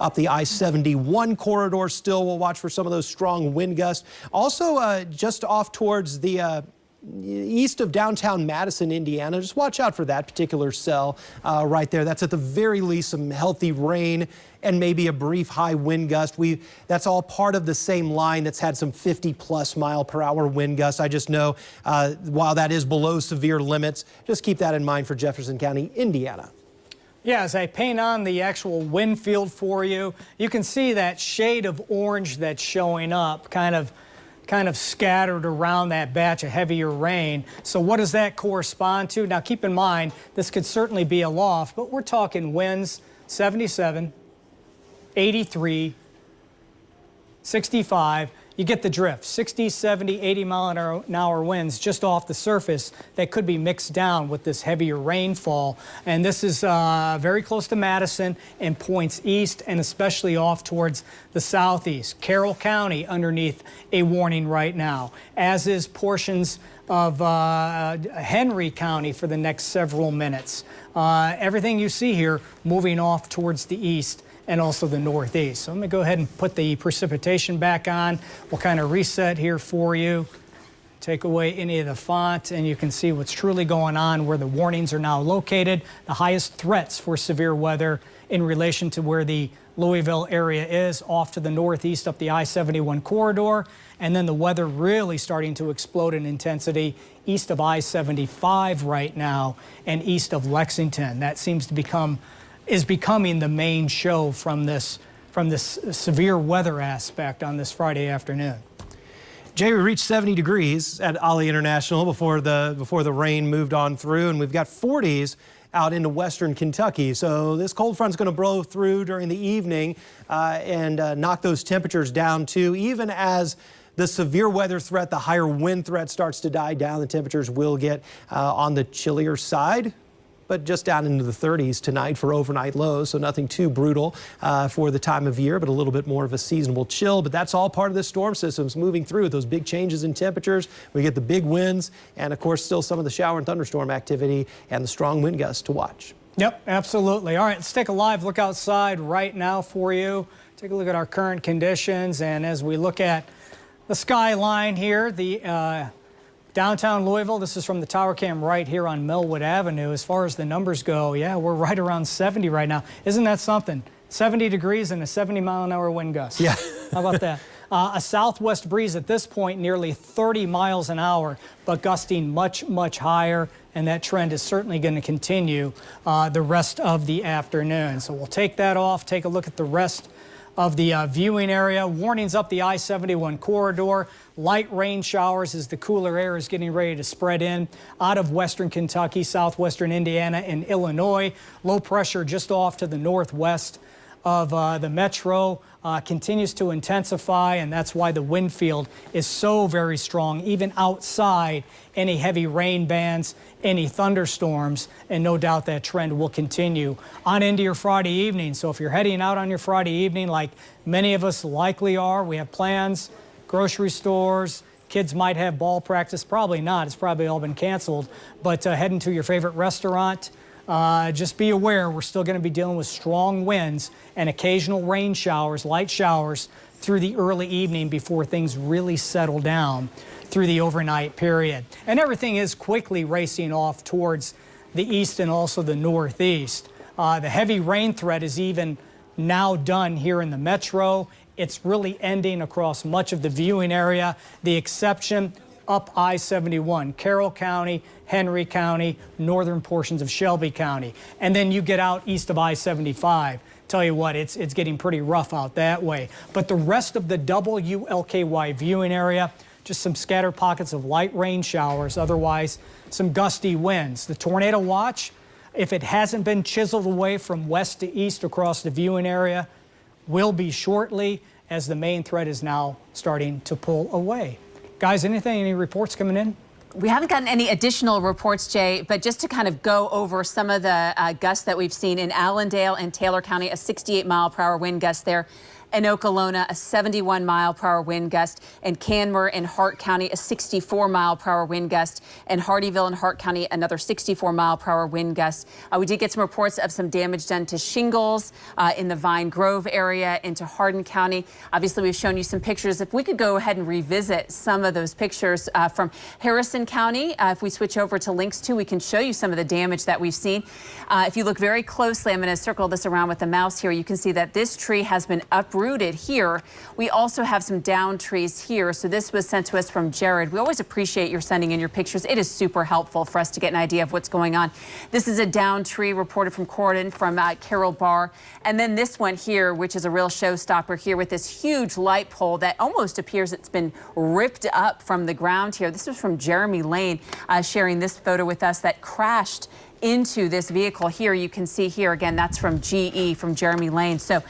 up the I-71 corridor still. We'll watch for some of those strong wind gusts. Also, just off towards the east of downtown Madison, Indiana. Just watch out for that particular cell right there. That's at the very least some healthy rain and maybe a brief high wind gust. That's all part of the same line that's had some 50+ mile/hour wind gusts. I just know while that is below severe limits, just keep that in mind for Jefferson County, Indiana. Yeah, as I paint on the actual wind field for you, you can see that shade of orange that's showing up kind of scattered around that batch of heavier rain. So what does that correspond to? Now keep in mind, this could certainly be a loft, but we're talking winds 77, 83, 65. You get the drift. 60, 70, 80 mile an hour winds just off the surface that could be mixed down with this heavier rainfall. And this is very close to Madison and points east and especially off towards the southeast. Carroll County underneath a warning right now, as is portions of Henry County for the next several minutes. Everything you see here moving off towards the east and also the northeast. So I'm going to go ahead and put the precipitation back on. We'll kind of reset here for you. Take away any of the font, and you can see what's truly going on, where the warnings are now located, the highest threats for severe weather in relation to where the Louisville area is, off to the northeast up the I-71 corridor, and then the weather really starting to explode in intensity east of I-75 right now and east of Lexington. That seems to is becoming the main show from this severe weather aspect on this Friday afternoon. Jay, we reached 70 degrees at Ollie International before the rain moved on through, and we've got 40s out into western Kentucky. So this cold front's going to blow through during the evening and knock those temperatures down too. Even as the severe weather threat, the higher wind threat starts to die down, the temperatures will get on the chillier side, but just down into the 30s tonight for overnight lows, so nothing too brutal for the time of year, but a little bit more of a seasonable chill. But that's all part of this storm system's moving through with those big changes in temperatures. We get the big winds and, of course, still some of the shower and thunderstorm activity and the strong wind gusts to watch. Yep, absolutely. All right, let's take a live look outside right now for you. Take a look at our current conditions, and as we look at the skyline here, the downtown Louisville, this is from the tower cam right here on Millwood Avenue. As far as the numbers go, yeah, we're right around 70 right now. Isn't that something? 70 degrees and a 70 mile an hour wind gust. Yeah. How about that? A southwest breeze at this point, nearly 30 miles an hour, but gusting much, much higher. And that trend is certainly going to continue the rest of the afternoon. So we'll take that off, take a look at the rest of the viewing area. Warnings up the I-71 corridor. Light rain showers as the cooler air is getting ready to spread in out of western Kentucky, southwestern Indiana, and Illinois. Low pressure just off to the northwest of the metro continues to intensify, and that's why the wind field is so very strong, even outside any heavy rain bands, any thunderstorms, and no doubt that trend will continue on into your Friday evening. So if you're heading out on your Friday evening, like many of us likely are, we have plans, grocery stores, kids might have ball practice, probably not, it's probably all been canceled, but heading to your favorite restaurant, just be aware we're still going to be dealing with strong winds and occasional rain showers, light showers through the early evening before things really settle down through the overnight period. And everything is quickly racing off towards the east and also the northeast. The heavy rain threat is even now done here in the metro. It's really ending across much of the viewing area. The exception up I-71, Carroll County, Henry County, northern portions of Shelby County. And then you get out east of I-75. Tell you what, it's getting pretty rough out that way. But the rest of the WLKY viewing area, just some scattered pockets of light rain showers, otherwise some gusty winds. The tornado watch, if it hasn't been chiseled away from west to east across the viewing area, will be shortly, as the main threat is now starting to pull away. Guys, any reports coming in? We haven't gotten any additional reports, Jay, but just to kind of go over some of the gusts that we've seen in Allendale and Taylor County, a 68 mile per hour wind gust there. In Okolona, a 71-mile-per-hour wind gust. In Canmore and Hart County, a 64-mile-per-hour wind gust. In Hardeeville and Hart County, another 64-mile-per-hour wind gust. We did get some reports of some damage done to shingles in the Vine Grove area into Hardin County. Obviously, we've shown you some pictures. If we could go ahead and revisit some of those pictures from Harrison County. If we switch over to links 2, we can show you some of the damage that we've seen. If you look very closely, I'm going to circle this around with the mouse here. You can see that this tree has been uprooted here. We also have some down trees here. So this was sent to us from Jared. We always appreciate your sending in your pictures. It is super helpful for us to get an idea of what's going on. This is a down tree reported from Corden from Carol Barr. And then this one here, which is a real showstopper here with this huge light pole that almost appears it's been ripped up from the ground here. This was from Jeremy Lane sharing this photo with us that crashed into this vehicle here. You can see here again, that's from GE, from Jeremy Lane. So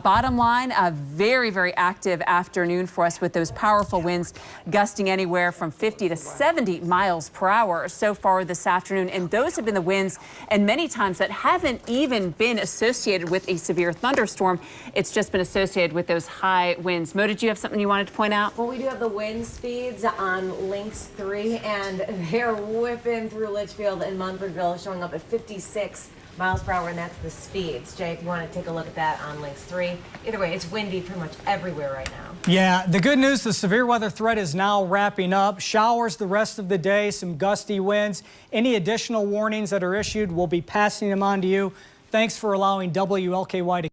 bottom line, a very, very active afternoon for us with those powerful winds gusting anywhere from 50 to 70 miles per hour so far this afternoon. And those have been the winds, and many times that haven't even been associated with a severe thunderstorm. It's just been associated with those high winds. Mo, did you have something you wanted to point out? Well, we do have the wind speeds on links 3, and they're whipping through Litchfield and Munfordville, showing up at 56 miles per hour, and that's the speeds. Jay, if you want to take a look at that on links 3. Either way, it's windy pretty much everywhere right now. Yeah, the good news, the severe weather threat is now wrapping up. Showers the rest of the day, some gusty winds. Any additional warnings that are issued, we'll be passing them on to you. Thanks for allowing WLKY to